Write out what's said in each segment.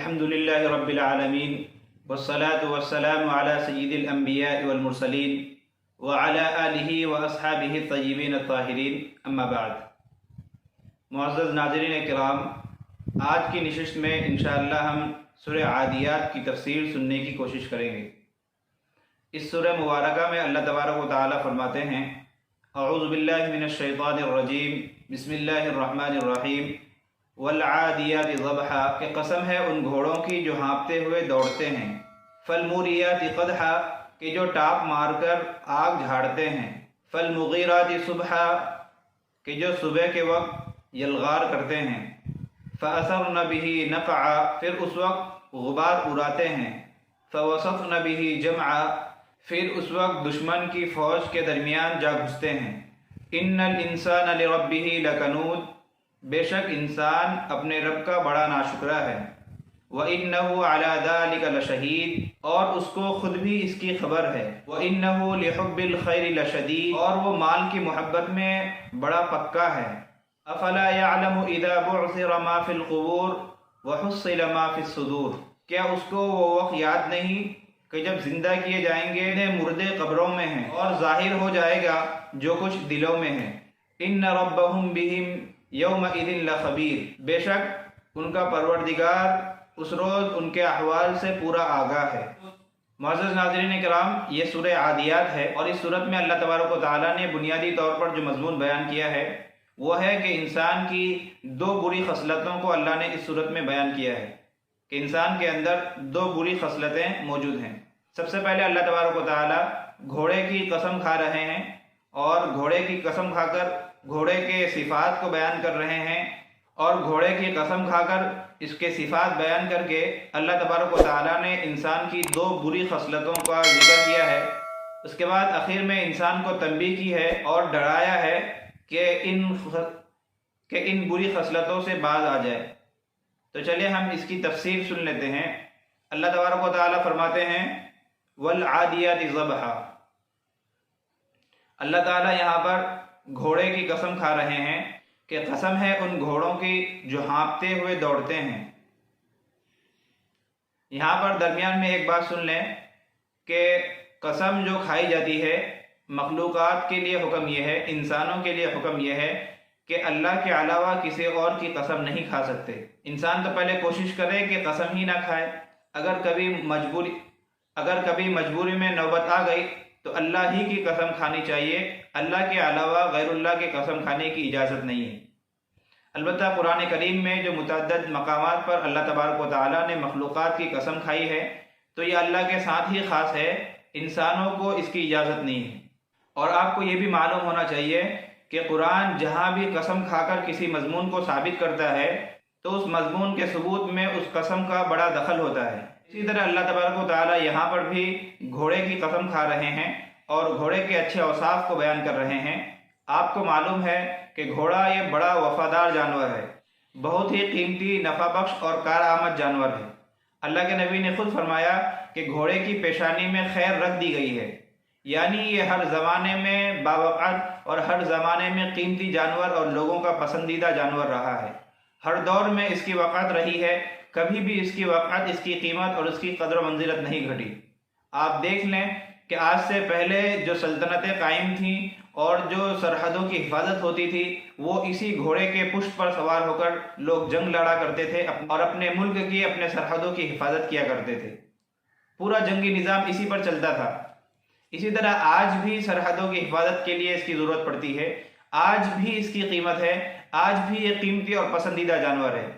الحمد للہ رب العالمین والصلاة والسلام علی سید الانبیاء والمرسلین وعلی آلہ واصحابہ الطیبین الطاہرین، اما بعد۔ معزز ناظرین کرام، آج کی نشست میں انشاءاللہ ہم سورہ عادیات کی تفسیر سننے کی کوشش کریں گے۔ اس سورہ مبارکہ میں اللہ تبارک و تعالی فرماتے ہیں: اعوذ باللہ من الشیطان الرجیم، بسم اللہ الرحمن الرحیم، والعادیات ضبحا، کہ قسم ہے ان گھوڑوں کی جو ہانپتے ہوئے دوڑتے ہیں، فالموریات قدحا، کہ جو ٹاپ مار کر آگ جھاڑتے ہیں، فالمغیرات صبحا، کہ جو صبح کے وقت یلغار کرتے ہیں، فاثرن بہ نقعا، پھر اس وقت غبار اڑاتے ہیں، فوسطن بہ جمعا، پھر اس وقت دشمن کی فوج کے درمیان جا گھستے ہیں، ان الانسان لربہ لکنود، بے شک انسان اپنے رب کا بڑا ناشکرہ ہے، وَإِنَّهُ عَلَى ذَلِكَ لَشَهِيدٌ، اور اس کو خود بھی اس کی خبر ہے، وَإِنَّهُ لِحُبِّ الْخَيْرِ لَشَدِيدٌ، اور وہ مال کی محبت میں بڑا پکا ہے، أَفَلَا يَعْلَمُ إِذَا بُعْثِرَ مَا فِي الْقُبُورِ وَحُصِّلَ مَا فِي الصُّدُورِ، کیا اس کو وہ وقت یاد نہیں کہ جب زندہ کیے جائیں گے مردے قبروں میں ہیں اور ظاہر ہو جائے گا جو کچھ دلوں میں ہے، إِنَّ رَبَّهُمْ بِهِمْ یومئذ لخبیر، بے شک ان کا پروردگار اس روز ان کے احوال سے پورا آگاہ ہے۔ معزز ناظرین کرام، یہ سورہ عادیات ہے، اور اس سورت میں اللہ تبارک و تعالیٰ نے بنیادی طور پر جو مضمون بیان کیا ہے وہ ہے کہ انسان کی دو بری خصلتوں کو اللہ نے اس سورت میں بیان کیا ہے، کہ انسان کے اندر دو بری خصلتیں موجود ہیں۔ سب سے پہلے اللہ تبارک و تعالیٰ گھوڑے کی قسم کھا رہے ہیں، اور گھوڑے کی قسم کھا کر گھوڑے کے صفات کو بیان کر رہے ہیں، اور گھوڑے کی قسم کھا کر اس کے صفات بیان کر کے اللہ تبارک و تعالیٰ نے انسان کی دو بری خصلتوں کا ذکر کیا ہے۔ اس کے بعد آخر میں انسان کو تنبیہ کی ہے اور ڈرایا ہے کہ ان بری خصلتوں سے باز آ جائے۔ تو چلیے ہم اس کی تفسیر سن لیتے ہیں۔ اللہ تبارک و تعالیٰ فرماتے ہیں والعادیات ضبحا، اللہ تعالیٰ یہاں پر گھوڑے کی قسم کھا رہے ہیں کہ قسم ہے ان گھوڑوں کی جو ہانپتے ہوئے دوڑتے ہیں۔ یہاں پر درمیان میں ایک بات سن لیں کہ قسم جو کھائی جاتی ہے، مخلوقات کے لیے حکم یہ ہے، انسانوں کے لیے حکم یہ ہے کہ اللہ کے علاوہ کسی اور کی قسم نہیں کھا سکتے۔ انسان تو پہلے کوشش کرے کہ قسم ہی نہ کھائے، اگر کبھی مجبوری میں نوبت آ گئی تو اللہ ہی کی قسم کھانی چاہیے، اللہ کے علاوہ غیر اللہ کی قسم کھانے کی اجازت نہیں ہے۔ البتہ قرآن کریم میں جو متعدد مقامات پر اللہ تبارک و تعالیٰ نے مخلوقات کی قسم کھائی ہے تو یہ اللہ کے ساتھ ہی خاص ہے، انسانوں کو اس کی اجازت نہیں ہے۔ اور آپ کو یہ بھی معلوم ہونا چاہیے کہ قرآن جہاں بھی قسم کھا کر کسی مضمون کو ثابت کرتا ہے تو اس مضمون کے ثبوت میں اس قسم کا بڑا دخل ہوتا ہے۔ اسی طرح اللہ تبارک و تعالیٰ یہاں پر بھی گھوڑے کی قسم کھا رہے ہیں اور گھوڑے کے اچھے اوصاف کو بیان کر رہے ہیں۔ آپ کو معلوم ہے کہ گھوڑا یہ بڑا وفادار جانور ہے، بہت ہی قیمتی، نفع بخش اور کارآمد جانور ہے۔ اللہ کے نبی نے خود فرمایا کہ گھوڑے کی پیشانی میں خیر رکھ دی گئی ہے، یعنی یہ ہر زمانے میں باوقت اور ہر زمانے میں قیمتی جانور اور لوگوں کا پسندیدہ جانور رہا ہے۔ ہر دور میں اس کی وقعت رہی ہے، کبھی بھی اس کی وقعت، اس کی قیمت اور اس کی قدر و منزلت نہیں گھٹی۔ آپ دیکھ لیں کہ آج سے پہلے جو سلطنتیں قائم تھیں اور جو سرحدوں کی حفاظت ہوتی تھی وہ اسی گھوڑے کے پشت پر سوار ہو کر لوگ جنگ لڑا کرتے تھے اور اپنے ملک کی، اپنے سرحدوں کی حفاظت کیا کرتے تھے۔ پورا جنگی نظام اسی پر چلتا تھا۔ اسی طرح آج بھی سرحدوں کی حفاظت کے لیے اس کی ضرورت پڑتی ہے، آج بھی اس کی قیمت ہے، آج بھی یہ قیمتی اور پسندیدہ جانور ہے۔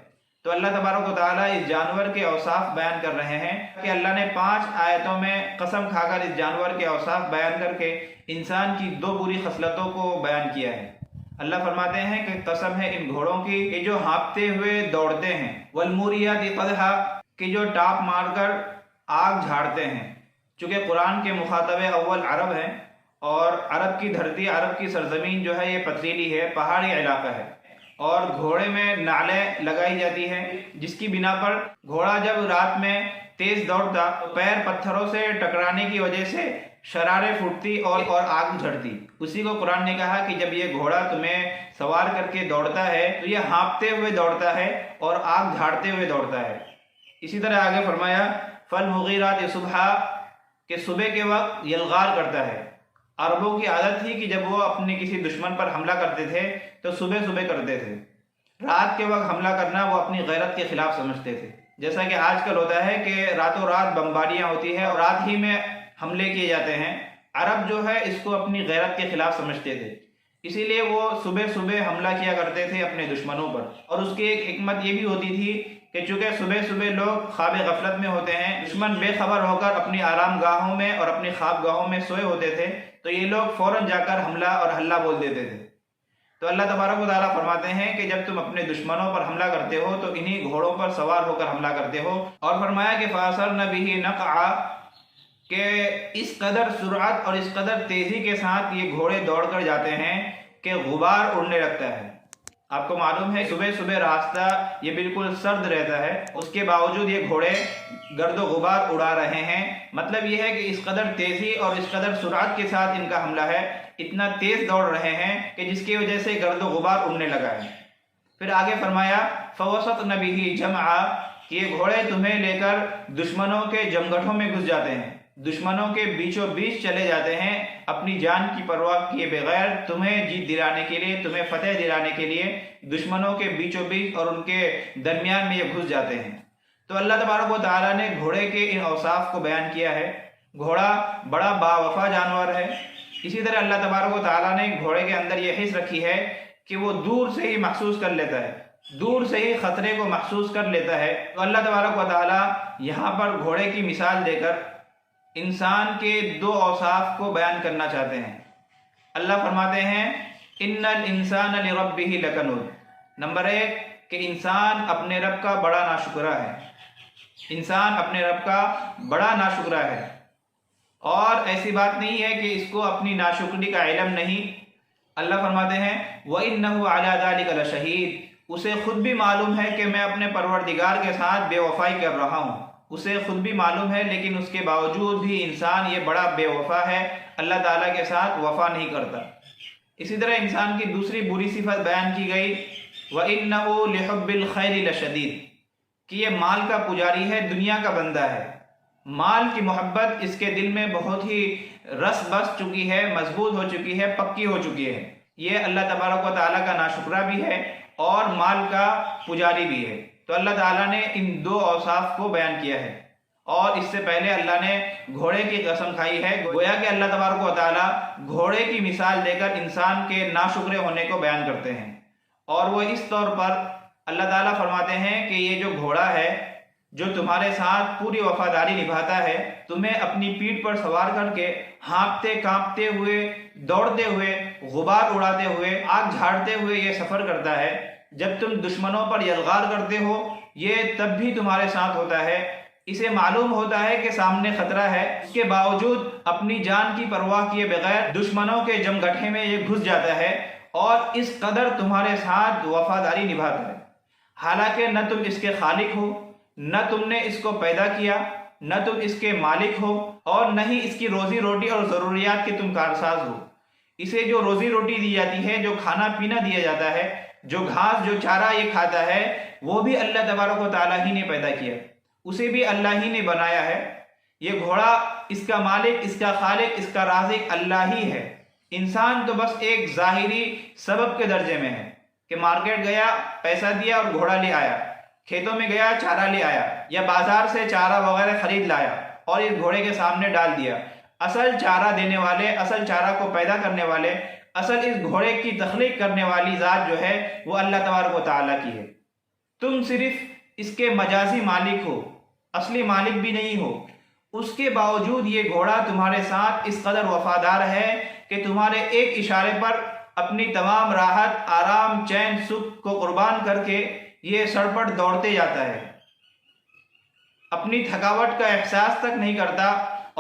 تو اللہ تبارک و تعالیٰ اس جانور کے اوصاف بیان کر رہے ہیں کہ اللہ نے 5 آیتوں میں قسم کھا کر اس جانور کے اوصاف بیان کر کے انسان کی دو بری خصلتوں کو بیان کیا ہے۔ اللہ فرماتے ہیں کہ قسم ہے ان گھوڑوں کی کہ جو ہانپتے ہوئے دوڑتے ہیں، والموریات قدحا، کہ جو ٹاپ مار کر آگ جھاڑتے ہیں۔ چونکہ قرآن کے مخاطب اول عرب ہیں اور عرب کی دھرتی، عرب کی سرزمین جو ہے یہ پتھریلی ہے، پہاڑی علاقہ ہے، اور گھوڑے میں نالیں لگائی جاتی ہیں جس کی بنا پر گھوڑا جب رات میں تیز دوڑتا تو پیر پتھروں سے ٹکرانے کی وجہ سے شراریں پھوٹتی اور آگ جھڑتی۔ اسی کو قرآن نے کہا کہ جب یہ گھوڑا تمہیں سوار کر کے دوڑتا ہے تو یہ ہانپتے ہوئے دوڑتا ہے اور آگ جھاڑتے ہوئے دوڑتا ہے۔ اسی طرح آگے فرمایا فالمغیرات صبحا، کہ صبح کے وقت یلغار کرتا ہے۔ عربوں کی عادت تھی کہ جب وہ اپنے کسی دشمن پر حملہ کرتے تھے تو صبح صبح کرتے تھے۔ رات کے وقت حملہ کرنا وہ اپنی غیرت کے خلاف سمجھتے تھے، جیسا کہ آج کل ہوتا ہے کہ راتوں رات بمباریاں ہوتی ہے اور رات ہی میں حملے کیے جاتے ہیں۔ عرب جو ہے اس کو اپنی غیرت کے خلاف سمجھتے تھے، اسی لیے وہ صبح صبح حملہ کیا کرتے تھے اپنے دشمنوں پر۔ اور اس کی ایک حکمت یہ بھی ہوتی تھی کہ چونکہ صبح صبح لوگ خواب غفلت میں ہوتے ہیں، دشمن بے خبر ہو کر اپنی آرام گاہوں میں اور اپنی خواب گاہوں میں سوئے ہوتے تھے، تو یہ لوگ فوراً جا کر حملہ اور ہلہ بول دیتے تھے۔ تو اللہ تبارک و تعالیٰ فرماتے ہیں کہ جب تم اپنے دشمنوں پر حملہ کرتے ہو تو انہی گھوڑوں پر سوار ہو کر حملہ کرتے ہو۔ اور فرمایا کہ فَأَثَرْنَ بِهِ نَقْعًا، کہ اس قدر سرعت اور اس قدر تیزی کے ساتھ یہ گھوڑے دوڑ کر جاتے ہیں کہ غبار اڑنے لگتا ہے۔ آپ کو معلوم ہے صبح صبح راستہ یہ بالکل سرد رہتا ہے، اس کے باوجود یہ گھوڑے گرد و غبار اڑا رہے ہیں۔ مطلب یہ ہے کہ اس قدر تیزی اور اس قدر سرعت کے ساتھ ان کا حملہ ہے، اتنا تیز دوڑ رہے ہیں کہ جس کی وجہ سے گرد و غبار اڑنے لگا ہے۔ پھر آگے فرمایا فَوَسَطْنَ بِهِ جَمْعًا، کہ یہ گھوڑے تمہیں لے کر دشمنوں کے جمگٹھوں میں گھس جاتے ہیں، دشمنوں کے بیچوں بیچ چلے جاتے ہیں، اپنی جان کی پرواہ کیے بغیر تمہیں جیت دلانے کے لیے، تمہیں فتح دلانے کے لیے دشمنوں کے بیچوں بیچ اور ان کے درمیان میں یہ گھس جاتے ہیں۔ تو اللہ تبارک و تعالیٰ نے گھوڑے کے ان اوصاف کو بیان کیا ہے۔ گھوڑا بڑا باوفا جانور ہے، اسی طرح اللہ تبارک و تعالیٰ نے گھوڑے کے اندر یہ حس رکھی ہے کہ وہ دور سے ہی محسوس کر لیتا ہے، دور سے ہی خطرے کو محسوس کر لیتا ہے۔ تو اللہ تبارک و تعالیٰ یہاں پر گھوڑے کی مثال دے کر انسان کے دو اوصاف کو بیان کرنا چاہتے ہیں۔ اللہ فرماتے ہیں ان الانسان لربہ لکنود، نمبر 1 کہ انسان اپنے رب کا بڑا ناشکرا ہے، انسان اپنے رب کا بڑا ناشکرا ہے، اور ایسی بات نہیں ہے کہ اس کو اپنی ناشکری کا علم نہیں۔ اللہ فرماتے ہیں وَإِنَّهُ عَلَى ذَلِكَ لَشَهِيدٌ، اسے خود بھی معلوم ہے کہ میں اپنے پروردگار کے ساتھ بے وفائی کر رہا ہوں، اسے خود بھی معلوم ہے، لیکن اس کے باوجود بھی انسان یہ بڑا بے وفا ہے، اللہ تعالیٰ کے ساتھ وفا نہیں کرتا۔ اسی طرح انسان کی دوسری بری صفت بیان کی گئی وَإِنَّهُ لِحُبِّ الْخَيْرِ لَشَدِيدٌ، کہ یہ مال کا پجاری ہے، دنیا کا بندہ ہے، مال کی محبت اس کے دل میں بہت ہی رس بس چکی ہے، مضبوط ہو چکی ہے، پکی ہو چکی ہے۔ یہ اللہ تبارک و تعالیٰ کا ناشکرا بھی ہے اور مال کا پجاری بھی ہے۔ تو اللہ تعالیٰ نے ان دو اوصاف کو بیان کیا ہے، اور اس سے پہلے اللہ نے گھوڑے کی قسم کھائی ہے، گویا کہ اللہ تبارک و تعالیٰ گھوڑے کی مثال دے کر انسان کے ناشکرے ہونے کو بیان کرتے ہیں۔ اور وہ اس طور پر اللہ تعالیٰ فرماتے ہیں کہ یہ جو گھوڑا ہے جو تمہارے ساتھ پوری وفاداری نبھاتا ہے، تمہیں اپنی پیٹھ پر سوار کر کے ہانپتے کانپتے ہوئے، دوڑتے ہوئے، غبار اڑاتے ہوئے، آگ جھاڑتے ہوئے یہ سفر کرتا ہے۔ جب تم دشمنوں پر یلغار کرتے ہو یہ تب بھی تمہارے ساتھ ہوتا ہے، اسے معلوم ہوتا ہے کہ سامنے خطرہ ہے، اس کے باوجود اپنی جان کی پرواہ کیے بغیر دشمنوں کے جمگٹھے میں یہ گھس جاتا ہے اور اس قدر تمہارے ساتھ وفاداری نبھاتا ہے، حالانکہ نہ تم اس کے خالق ہو، نہ تم نے اس کو پیدا کیا، نہ تم اس کے مالک ہو، اور نہ ہی اس کی روزی روٹی اور ضروریات کے تم کارساز ہو۔ اسے جو روزی روٹی دی جاتی ہے، جو کھانا پینا دیا جاتا ہے، جو گھاس جو چارہ یہ کھاتا ہے، وہ بھی اللہ تبارک و تعالیٰ ہی نے پیدا کیا، اسے بھی اللہ ہی نے بنایا ہے۔ یہ گھوڑا اس کا مالک، اس کا خالق، اس کا رازق اللہ ہی ہے۔ انسان تو بس ایک ظاہری سبب کے درجے میں ہے کہ مارکیٹ گیا، پیسہ دیا اور گھوڑا لے آیا، کھیتوں میں گیا چارہ لے آیا، یا بازار سے چارہ وغیرہ خرید لایا اور اس گھوڑے کے سامنے ڈال دیا۔ اصل چارہ دینے والے، اصل چارہ کو پیدا کرنے والے، اصل اس گھوڑے کی تخلیق کرنے والی ذات جو ہے وہ اللہ تبارک و تعالیٰ کی ہے۔ تم صرف اس کے مجازی مالک ہو، اصلی مالک بھی نہیں ہو۔ اس کے باوجود یہ گھوڑا تمہارے ساتھ اس قدر وفادار ہے کہ تمہارے ایک اشارے پر اپنی تمام راحت، آرام، چین، سکھ کو قربان کر کے یہ سڑپٹ دوڑتے جاتا ہے، اپنی تھکاوٹ کا احساس تک نہیں کرتا،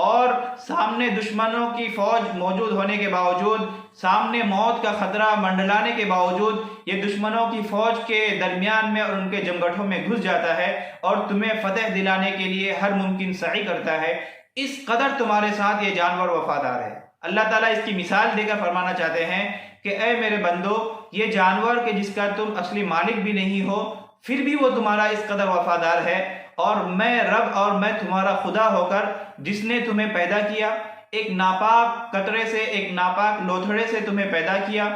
اور سامنے دشمنوں کی فوج موجود ہونے کے باوجود، سامنے موت کا خطرہ منڈلانے کے باوجود، یہ دشمنوں کی فوج کے درمیان میں اور ان کے جمگٹھوں میں گھس جاتا ہے اور تمہیں فتح دلانے کے لیے ہر ممکن سعی کرتا ہے۔ اس قدر تمہارے ساتھ یہ جانور وفادار ہے۔ اللہ تعالیٰ اس کی مثال دے کر فرمانا چاہتے ہیں کہ اے میرے بندو، یہ جانور کہ جس کا تم اصلی مالک بھی نہیں ہو، پھر بھی وہ تمہارا اس قدر وفادار ہے، اور میں رب اور میں تمہارا خدا ہو کر جس نے تمہیں پیدا کیا، ایک ناپاک قطرے سے، ایک ناپاک لوتھڑے سے تمہیں پیدا کیا،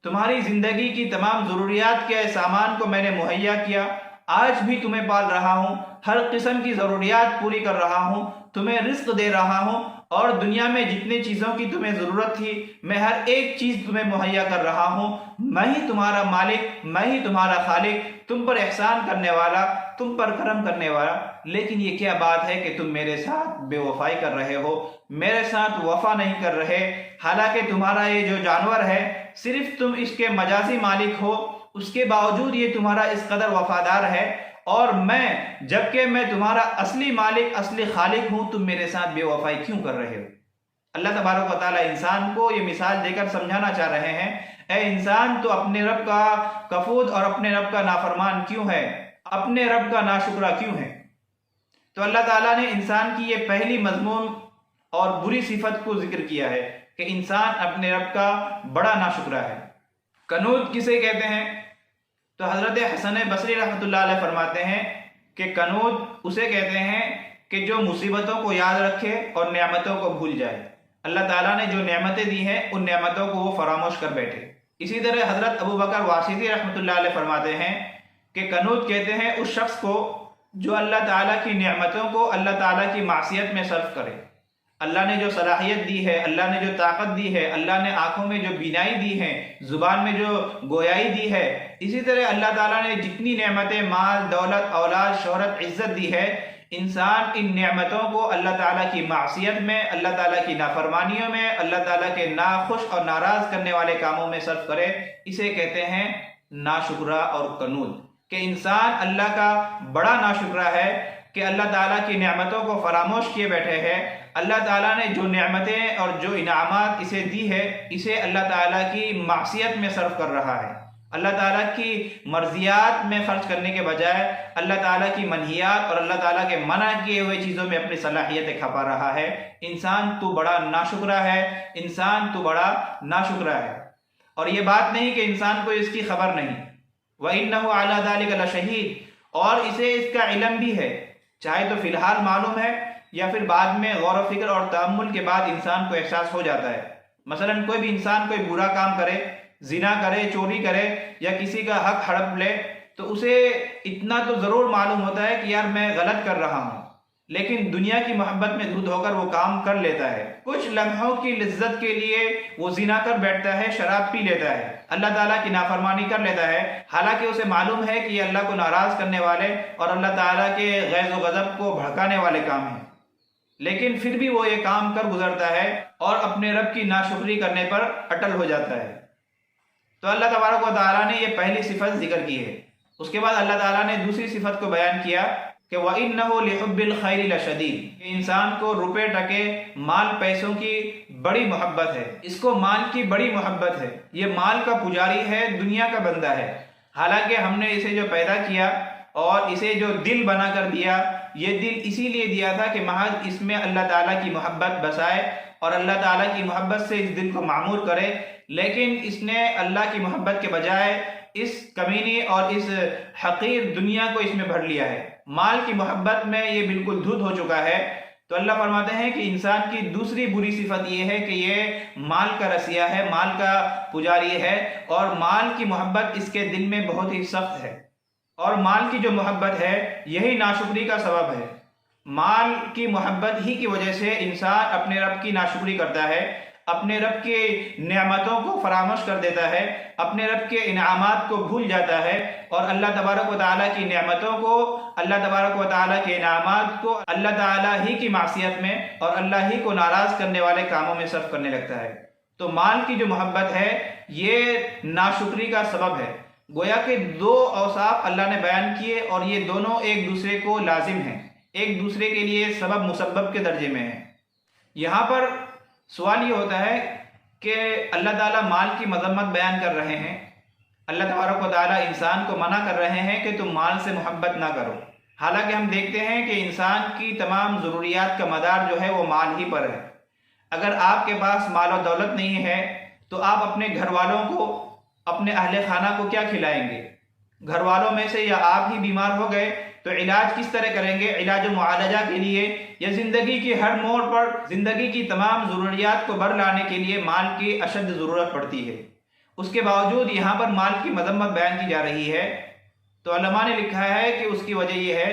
تمہاری زندگی کی تمام ضروریات کے سامان کو میں نے مہیا کیا، آج بھی تمہیں پال رہا ہوں، ہر قسم کی ضروریات پوری کر رہا ہوں، تمہیں رزق دے رہا ہوں، اور دنیا میں جتنی چیزوں کی تمہیں ضرورت تھی میں ہر ایک چیز تمہیں مہیا کر رہا ہوں، میں ہی تمہارا مالک، میں ہی تمہارا خالق، تم پر احسان کرنے والا، تم پر کرم کرنے والا۔ لیکن یہ کیا بات ہے کہ تم میرے ساتھ بے وفائی کر رہے ہو، میرے ساتھ وفا نہیں کر رہے، حالانکہ تمہارا یہ جو جانور ہے صرف تم اس کے مجازی مالک ہو، اس کے باوجود یہ تمہارا اس قدر وفادار ہے، اور میں جبکہ میں تمہارا اصلی مالک، اصلی خالق ہوں، تم میرے ساتھ بے وفائی کیوں کر رہے ہو؟ اللہ تبارک و تعالیٰ انسان کو یہ مثال دے کر سمجھانا چاہ رہے ہیں، اے انسان تو اپنے رب کا کفود اور اپنے رب کا نافرمان کیوں ہے، اپنے رب کا ناشکرا کیوں ہے؟ تو اللہ تعالیٰ نے انسان کی یہ پہلی مذموم اور بری صفت کو ذکر کیا ہے کہ انسان اپنے رب کا بڑا ناشکرا ہے۔ قنوط کسے کہتے ہیں؟ تو حضرت حسن بصری رحمۃ اللہ علیہ فرماتے ہیں کہ قنوط اسے کہتے ہیں کہ جو مصیبتوں کو یاد رکھے اور نعمتوں کو بھول جائے۔ اللہ تعالیٰ نے جو نعمتیں دی ہیں ان نعمتوں کو وہ فراموش کر بیٹھے۔ اسی طرح حضرت ابو بکر واسطی رحمۃ اللہ علیہ فرماتے ہیں کہ قنوط کہتے ہیں اس شخص کو جو اللہ تعالیٰ کی نعمتوں کو اللہ تعالیٰ کی معصیت میں صرف کرے۔ اللہ نے جو صلاحیت دی ہے، اللہ نے جو طاقت دی ہے، اللہ نے آنکھوں میں جو بینائی دی ہے، زبان میں جو گویائی دی ہے، اسی طرح اللہ تعالیٰ نے جتنی نعمتیں، مال، دولت، اولاد، شہرت، عزت دی ہے، انسان ان نعمتوں کو اللہ تعالیٰ کی معصیت میں، اللہ تعالیٰ کی نافرمانیوں میں، اللہ تعالیٰ کے ناخوش اور ناراض کرنے والے کاموں میں صرف کرے، اسے کہتے ہیں ناشکرا اور قنوط۔ کہ انسان اللہ کا بڑا ناشکرا ہے کہ اللہ تعالیٰ کی نعمتوں کو فراموش کیے بیٹھے ہے۔ اللہ تعالیٰ نے جو نعمتیں اور جو انعامات اسے دی ہے، اسے اللہ تعالیٰ کی معصیت میں صرف کر رہا ہے۔ اللہ تعالیٰ کی مرضیات میں خرچ کرنے کے بجائے اللہ تعالیٰ کی منہیات اور اللہ تعالیٰ کے منع کیے ہوئے چیزوں میں اپنی صلاحیتیں کھپا رہا ہے۔ انسان تو بڑا ناشکرا ہے، انسان تو بڑا ناشکرا ہے۔ اور یہ بات نہیں کہ انسان کو اس کی خبر نہیں، وَإِنَّهُ عَلَى ذَلِكَ لَشَهِيدٌ، اور اسے اس کا علم بھی ہے، چاہے تو فی الحال معلوم ہے یا پھر بعد میں غور و فکر اور تأمل کے بعد انسان کو احساس ہو جاتا ہے۔ مثلا کوئی بھی انسان کوئی برا کام کرے، زنا کرے، چوری کرے یا کسی کا حق ہڑپ لے، تو اسے اتنا تو ضرور معلوم ہوتا ہے کہ یار میں غلط کر رہا ہوں، لیکن دنیا کی محبت میں دھت ہو کر وہ کام کر لیتا ہے۔ کچھ لمحوں کی لذت کے لیے وہ زنا کر بیٹھتا ہے، شراب پی لیتا ہے، اللہ تعالیٰ کی نافرمانی کر لیتا ہے، حالانکہ اسے معلوم ہے کہ یہ اللہ کو ناراض کرنے والے اور اللہ تعالیٰ کے غیظ و غضب کو بھڑکانے والے کام ہیں، لیکن پھر بھی وہ یہ کام کر گزرتا ہے اور اپنے رب کی ناشکری کرنے پر اٹل ہو جاتا ہے۔ تو اللہ تبارک و تعالیٰ نے یہ پہلی صفت ذکر کی ہے۔ اس کے بعد اللہ تعالیٰ نے دوسری صفت کو بیان کیا کہ وَإِنَّهُ لِحُبِّ الْخَيْرِ لَشَدِيدٌ، کہ انسان کو روپے ٹکے، مال پیسوں کی بڑی محبت ہے، اس کو مال کی بڑی محبت ہے، یہ مال کا پجاری ہے، دنیا کا بندہ ہے، حالانکہ ہم نے اسے جو پیدا کیا اور اسے جو دل بنا کر دیا، یہ دل اسی لیے دیا تھا کہ محض اس میں اللہ تعالیٰ کی محبت بسائے اور اللہ تعالیٰ کی محبت سے اس دل کو معمور کرے، لیکن اس نے اللہ کی محبت کے بجائے اس کمینی اور اس حقیر دنیا کو اس میں بھر لیا ہے۔ مال کی محبت میں یہ بالکل دھت ہو چکا ہے۔ تو اللہ فرماتے ہیں کہ انسان کی دوسری بری صفت یہ ہے کہ یہ مال کا رسیہ ہے، مال کا پجاری ہے، اور مال کی محبت اس کے دل میں بہت ہی سخت ہے، اور مال کی جو محبت ہے یہی ناشکری کا سبب ہے۔ مال کی محبت ہی کی وجہ سے انسان اپنے رب کی ناشکری کرتا ہے، اپنے رب کے نعمتوں کو فراموش کر دیتا ہے، اپنے رب کے انعامات کو بھول جاتا ہے، اور اللہ تبارک و تعالیٰ کی نعمتوں کو، اللہ تبارک و تعالیٰ کے انعامات کو اللہ تعالیٰ ہی کی معصیت میں اور اللہ ہی کو ناراض کرنے والے کاموں میں صرف کرنے لگتا ہے۔ تو مال کی جو محبت ہے یہ ناشکری کا سبب ہے۔ گویا کہ دو اوصاف اللہ نے بیان کیے اور یہ دونوں ایک دوسرے کو لازم ہیں، ایک دوسرے کے لیے سبب مسبب کے درجے میں ہیں۔ یہاں پر سوال یہ ہوتا ہے کہ اللہ تعالیٰ مال کی مذمت بیان کر رہے ہیں، اللہ تبارک و تعالیٰ انسان کو منع کر رہے ہیں کہ تم مال سے محبت نہ کرو، حالانکہ ہم دیکھتے ہیں کہ انسان کی تمام ضروریات کا مدار جو ہے وہ مال ہی پر ہے۔ اگر آپ کے پاس مال و دولت نہیں ہے تو آپ اپنے گھر والوں کو، اپنے اہل خانہ کو کیا کھلائیں گے؟ گھر والوں میں سے یا آپ ہی بیمار ہو گئے تو علاج کس طرح کریں گے؟ علاج و معالجہ کے لیے یا زندگی کی ہر موڑ پر زندگی کی تمام ضروریات کو بر لانے کے لیے مال کی اشد ضرورت پڑتی ہے۔ اس کے باوجود یہاں پر مال کی مذمت بیان کی جا رہی ہے، تو علماء نے لکھا ہے کہ اس کی وجہ یہ ہے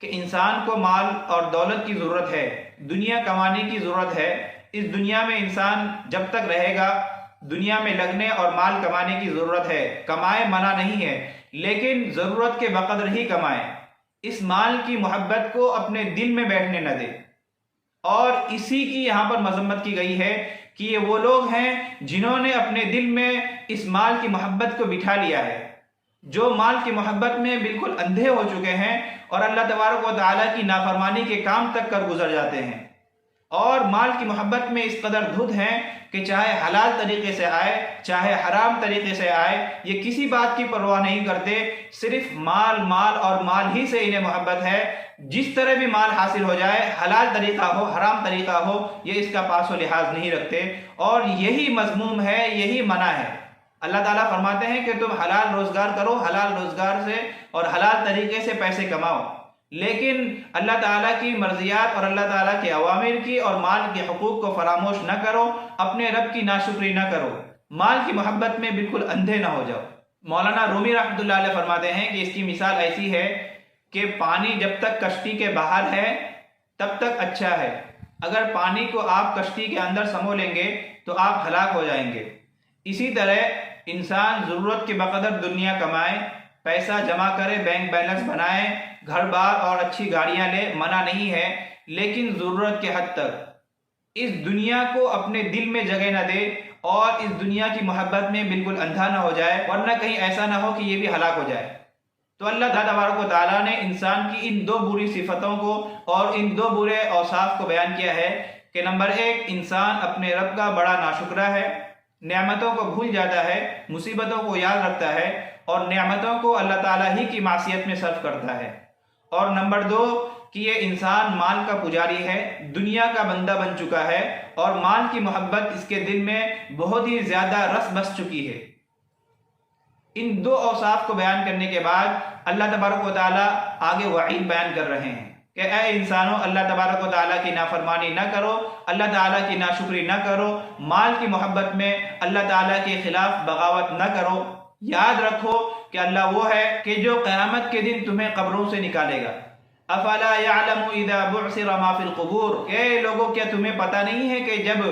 کہ انسان کو مال اور دولت کی ضرورت ہے، دنیا کمانے کی ضرورت ہے۔ اس دنیا میں انسان جب تک رہے گا دنیا میں لگنے اور مال کمانے کی ضرورت ہے، کمائے منع نہیں ہے، لیکن ضرورت کے بقدر ہی کمائے۔ اس مال کی محبت کو اپنے دل میں بیٹھنے نہ دے، اور اسی کی یہاں پر مذمت کی گئی ہے کہ یہ وہ لوگ ہیں جنہوں نے اپنے دل میں اس مال کی محبت کو بٹھا لیا ہے، جو مال کی محبت میں بالکل اندھے ہو چکے ہیں اور اللہ تبارک و تعالیٰ کی نافرمانی کے کام تک کر گزر جاتے ہیں، اور مال کی محبت میں اس قدر دھت ہیں کہ چاہے حلال طریقے سے آئے چاہے حرام طریقے سے آئے، یہ کسی بات کی پرواہ نہیں کرتے، صرف مال مال اور مال ہی سے انہیں محبت ہے۔ جس طرح بھی مال حاصل ہو جائے، حلال طریقہ ہو حرام طریقہ ہو، یہ اس کا پاس و لحاظ نہیں رکھتے، اور یہی مذموم ہے، یہی منع ہے۔ اللہ تعالیٰ فرماتے ہیں کہ تم حلال روزگار کرو، حلال روزگار سے اور حلال طریقے سے پیسے کماؤ، لیکن اللہ تعالیٰ کی مرضیات اور اللہ تعالیٰ کے اوامر کی اور مال کے حقوق کو فراموش نہ کرو، اپنے رب کی ناشکری نہ کرو، مال کی محبت میں بالکل اندھے نہ ہو جاؤ۔ مولانا رومی رحمۃ اللہ علیہ فرماتے ہیں کہ اس کی مثال ایسی ہے کہ پانی جب تک کشتی کے باہر ہے تب تک اچھا ہے، اگر پانی کو آپ کشتی کے اندر سمو لیں گے تو آپ ہلاک ہو جائیں گے۔ اسی طرح انسان ضرورت کے بقدر دنیا کمائے، پیسہ جمع کرے، بینک بیلنس بنائے، گھر بار اور اچھی گاڑیاں لے، منع نہیں ہے، لیکن ضرورت کے حد تک۔ اس دنیا کو اپنے دل میں جگہ نہ دے اور اس دنیا کی محبت میں بالکل اندھا نہ ہو جائے، ورنہ کہیں ایسا نہ ہو کہ یہ بھی ہلاک ہو جائے۔ تو اللہ تبارک و تعالیٰ نے انسان کی ان دو بری صفتوں کو اور ان دو برے اوصاف کو بیان کیا ہے کہ نمبر ایک، انسان اپنے رب کا بڑا ناشکرا ہے، نعمتوں کو بھول جاتا ہے، مصیبتوں کو یاد رکھتا ہے اور نعمتوں کو اللہ تعالیٰ ہی کی معصیت میں صرف کرتا ہے، اور نمبر دو کہ یہ انسان مال کا پجاری ہے، دنیا کا بندہ بن چکا ہے اور مال کی محبت اس کے دل میں بہت ہی زیادہ رس بس چکی ہے۔ ان دو اوصاف کو بیان کرنے کے بعد اللہ تبارک و تعالیٰ آگے وعید بیان کر رہے ہیں کہ اے انسانوں، اللہ تبارک و تعالیٰ کی نافرمانی نہ کرو، اللہ تعالیٰ کی ناشکری نہ کرو، مال کی محبت میں اللہ تعالیٰ کے خلاف بغاوت نہ کرو۔ یاد رکھو کہ اللہ وہ ہے کہ جو قیامت کے دن تمہیں قبروں سے نکالے گا۔ افلا يعلم اذا بعثر ما في القبور، کہ لوگوں کیا تمہیں پتہ نہیں ہے کہ جب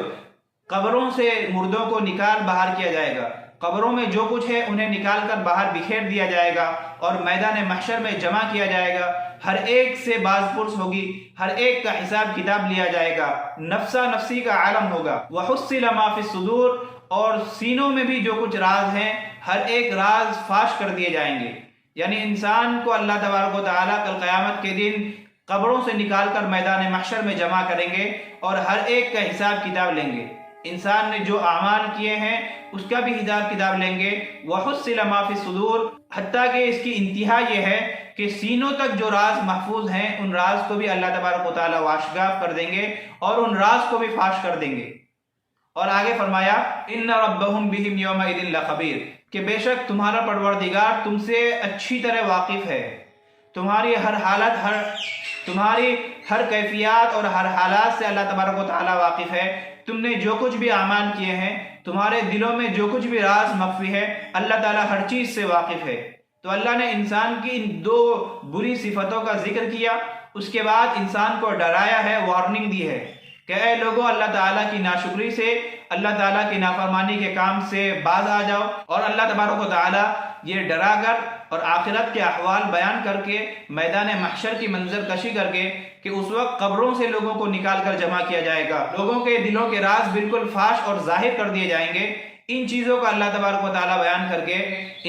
قبروں سے مردوں کو نکال باہر کیا جائے گا، قبروں میں جو کچھ ہے انہیں نکال کر باہر بکھیر دیا جائے گا اور میدان محشر میں جمع کیا جائے گا، ہر ایک سے باز پرس ہوگی، ہر ایک کا حساب کتاب لیا جائے گا، نفسا نفسی کا عالم ہوگا۔ وحصل ما في الصدور، اور سینوں میں بھی جو کچھ راز ہیں ہر ایک راز فاش کر دیے جائیں گے۔ یعنی انسان کو اللہ تبارک و تعالیٰ کل قیامت کے دن قبروں سے نکال کر میدان محشر میں جمع کریں گے اور ہر ایک کا حساب کتاب لیں گے۔ انسان نے جو اعمال کیے ہیں اس کا بھی حساب کتاب لیں گے۔ وحصل ما فی الصدور، حتیٰ کہ اس کی انتہا یہ ہے کہ سینوں تک جو راز محفوظ ہیں ان راز کو بھی اللہ تبارک و تعالیٰ واشگاف کر دیں گے اور ان راز کو بھی فاش کر دیں گے۔ اور آگے فرمایا ان ربہم بہم یومئذ لخبیر، کہ بے شک تمہارا پروردگار تم سے اچھی طرح واقف ہے، تمہاری ہر حالت، تمہاری ہر کیفیات اور ہر حالات سے اللہ تبارک و تعالیٰ واقف ہے۔ تم نے جو کچھ بھی اعمال کیے ہیں، تمہارے دلوں میں جو کچھ بھی راز مخفی ہے، اللہ تعالیٰ ہر چیز سے واقف ہے۔ تو اللہ نے انسان کی ان دو بری صفتوں کا ذکر کیا، اس کے بعد انسان کو ڈرایا ہے، وارننگ دی ہے کہ اے لوگوں، اللہ تعالیٰ کی ناشکری سے، اللہ تعالیٰ کی نافرمانی کے کام سے باز آ جاؤ۔ اور اللہ تبارک و تعالیٰ یہ ڈرا کر اور آخرت کے احوال بیان کر کے، میدان محشر کی منظر کشی کر کے کہ اس وقت قبروں سے لوگوں کو نکال کر جمع کیا جائے گا، لوگوں کے دلوں کے راز بالکل فاش اور ظاہر کر دیے جائیں گے۔ ان چیزوں کا اللہ تبارک و تعالیٰ بیان کر کے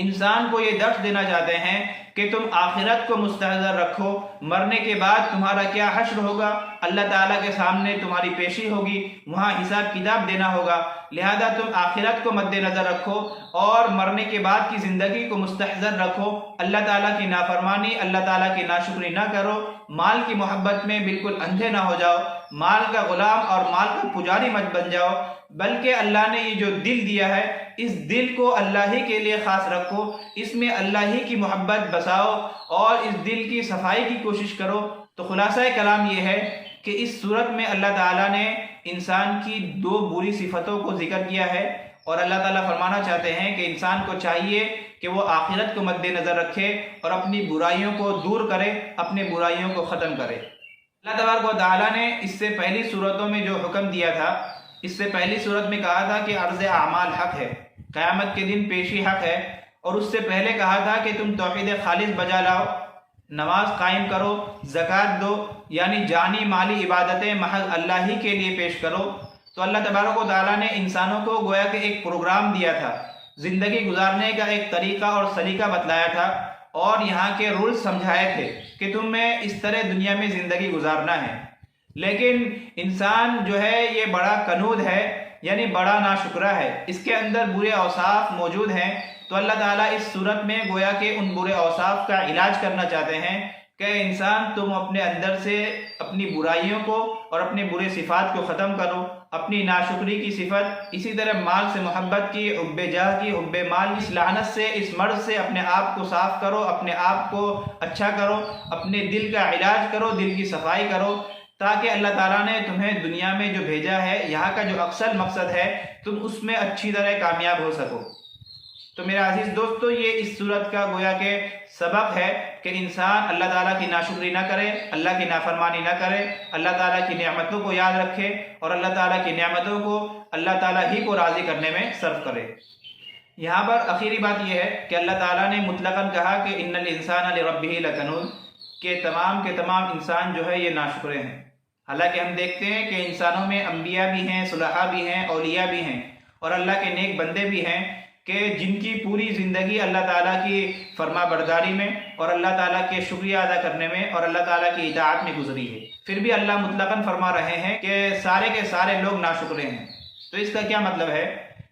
انسان کو یہ درس دینا چاہتے ہیں کہ تم آخرت کو مستحضر رکھو، مرنے کے بعد تمہارا کیا حشر ہوگا، اللہ تعالیٰ کے سامنے تمہاری پیشی ہوگی، وہاں حساب کتاب دینا ہوگا، لہذا تم آخرت کو مد نظر رکھو اور مرنے کے بعد کی زندگی کو مستحضر رکھو، اللہ تعالیٰ کی نافرمانی، اللہ تعالیٰ کی ناشکری نہ کرو، مال کی محبت میں بالکل اندھے نہ ہو جاؤ، مال کا غلام اور مال کا پجاری مت بن جاؤ، بلکہ اللہ نے یہ جو دل دیا ہے اس دل کو اللہ ہی کے لیے خاص رکھو، اس میں اللہ ہی کی محبت بساؤ اور اس دل کی صفائی کی کوشش کرو۔ تو خلاصہ کلام یہ ہے کہ اس صورت میں اللہ تعالیٰ نے انسان کی دو بری صفتوں کو ذکر کیا ہے، اور اللہ تعالیٰ فرمانا چاہتے ہیں کہ انسان کو چاہیے کہ وہ آخرت کو مد نظر رکھے اور اپنی برائیوں کو دور کرے، اپنی برائیوں کو ختم کرے۔ اللہ تبارک و تعالیٰ نے اس سے پہلی صورتوں میں جو حکم دیا تھا، اس سے پہلی صورت میں کہا تھا کہ عرض اعمال حق ہے، قیامت کے دن پیشی حق ہے، اور اس سے پہلے کہا تھا کہ تم توحید خالص بجا لاؤ، نماز قائم کرو، زکوٰۃ دو، یعنی جانی مالی عبادتیں محض اللہ ہی کے لیے پیش کرو۔ تو اللہ تبارک و تعالیٰ نے انسانوں کو گویا کہ ایک پروگرام دیا تھا، زندگی گزارنے کا ایک طریقہ اور سلیقہ بتلایا تھا، اور یہاں کے رولز سمجھائے تھے کہ تمہیں اس طرح دنیا میں زندگی گزارنا ہے۔ لیکن انسان جو ہے یہ بڑا کنود ہے، یعنی بڑا ناشکرا ہے، اس کے اندر برے اوصاف موجود ہیں۔ تو اللہ تعالیٰ اس صورت میں گویا کہ ان برے اوصاف کا علاج کرنا چاہتے ہیں کہ انسان تم اپنے اندر سے اپنی برائیوں کو اور اپنے برے صفات کو ختم کرو، اپنی ناشکری کی صفت، اسی طرح مال سے محبت کی، حب جاہ کی، حب مال، اس لعنت سے، اس مرض سے اپنے آپ کو صاف کرو، اپنے آپ کو اچھا کرو، اپنے دل کا علاج کرو، دل کی صفائی کرو، تاکہ اللہ تعالیٰ نے تمہیں دنیا میں جو بھیجا ہے، یہاں کا جو اصل مقصد ہے، تم اس میں اچھی طرح کامیاب ہو سکو۔ تو میرے عزیز دوستو، یہ اس صورت کا گویا کہ سبب ہے کہ انسان اللہ تعالیٰ کی ناشکری نہ کرے، اللہ کی نافرمانی نہ کرے، اللہ تعالیٰ کی نعمتوں کو یاد رکھے اور اللہ تعالیٰ کی نعمتوں کو اللہ تعالیٰ ہی کو راضی کرنے میں صرف کرے۔ یہاں پر آخری بات یہ ہے کہ اللہ تعالیٰ نے مطلقاً کہا کہ ان الانسان لربہ لکنود، کہ تمام کے تمام انسان جو ہے یہ ناشکرے ہیں۔ حالانکہ ہم دیکھتے ہیں کہ انسانوں میں انبیاء بھی ہیں، صلحاء بھی ہیں، اولیاء بھی ہیں، اور اللہ کے نیک بندے بھی ہیں کہ جن کی پوری زندگی اللہ تعالیٰ کی فرما برداری میں اور اللہ تعالیٰ کے شکریہ ادا کرنے میں اور اللہ تعالیٰ کی اطاعت میں گزری ہے۔ پھر بھی اللہ مطلقاً فرما رہے ہیں کہ سارے کے سارے لوگ ناشکرے ہیں۔ تو اس کا کیا مطلب ہے؟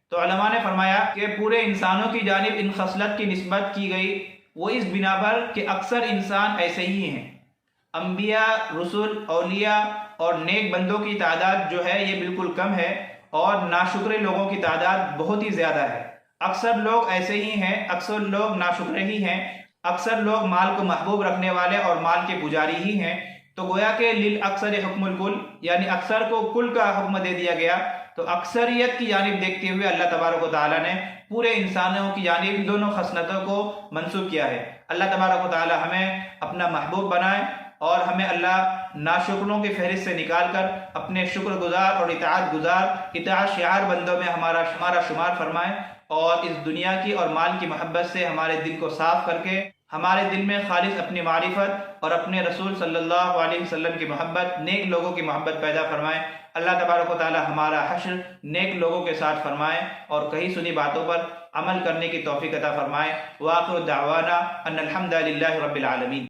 تو علماء نے فرمایا کہ پورے انسانوں کی جانب ان خصلت کی نسبت کی گئی، وہ اس بنا پر کہ اکثر انسان ایسے ہی ہیں۔ انبیاء، رسول، اولیاء اور نیک بندوں کی تعداد جو ہے یہ بالکل کم ہے، اور ناشکرے لوگوں کی تعداد بہت ہی زیادہ ہے۔ اکثر لوگ ایسے ہی ہیں، اکثر لوگ ناشکرے ہی ہیں، اکثر لوگ مال کو محبوب رکھنے والے اور مال کے پجاری ہی ہیں۔ تو گویا کہ للاکثر حکم الکل، یعنی اکثر کو کل کا حکم دے دیا گیا۔ تو اکثریت کی جانب دیکھتے ہوئے اللہ تبارک و تعالیٰ نے پورے انسانوں کی جانب دونوں خصلتوں کو منسوب کیا ہے۔ اللہ تبارک و تعالیٰ ہمیں اپنا محبوب بنائے اور ہمیں اللہ ناشکروں کی فہرست سے نکال کر اپنے شکر گزار اور اطاعت شعار بندوں میں ہمارا شمار فرمائے، اور اس دنیا کی اور مال کی محبت سے ہمارے دل کو صاف کر کے ہمارے دل میں خالص اپنی معرفت اور اپنے رسول صلی اللہ علیہ وسلم کی محبت، نیک لوگوں کی محبت پیدا فرمائے۔ اللہ تبارک و تعالی ہمارا حشر نیک لوگوں کے ساتھ فرمائے اور کہی سنی باتوں پر عمل کرنے کی توفیق عطا فرمائے۔ وآخر دعوانا ان الحمد للہ رب العالمین۔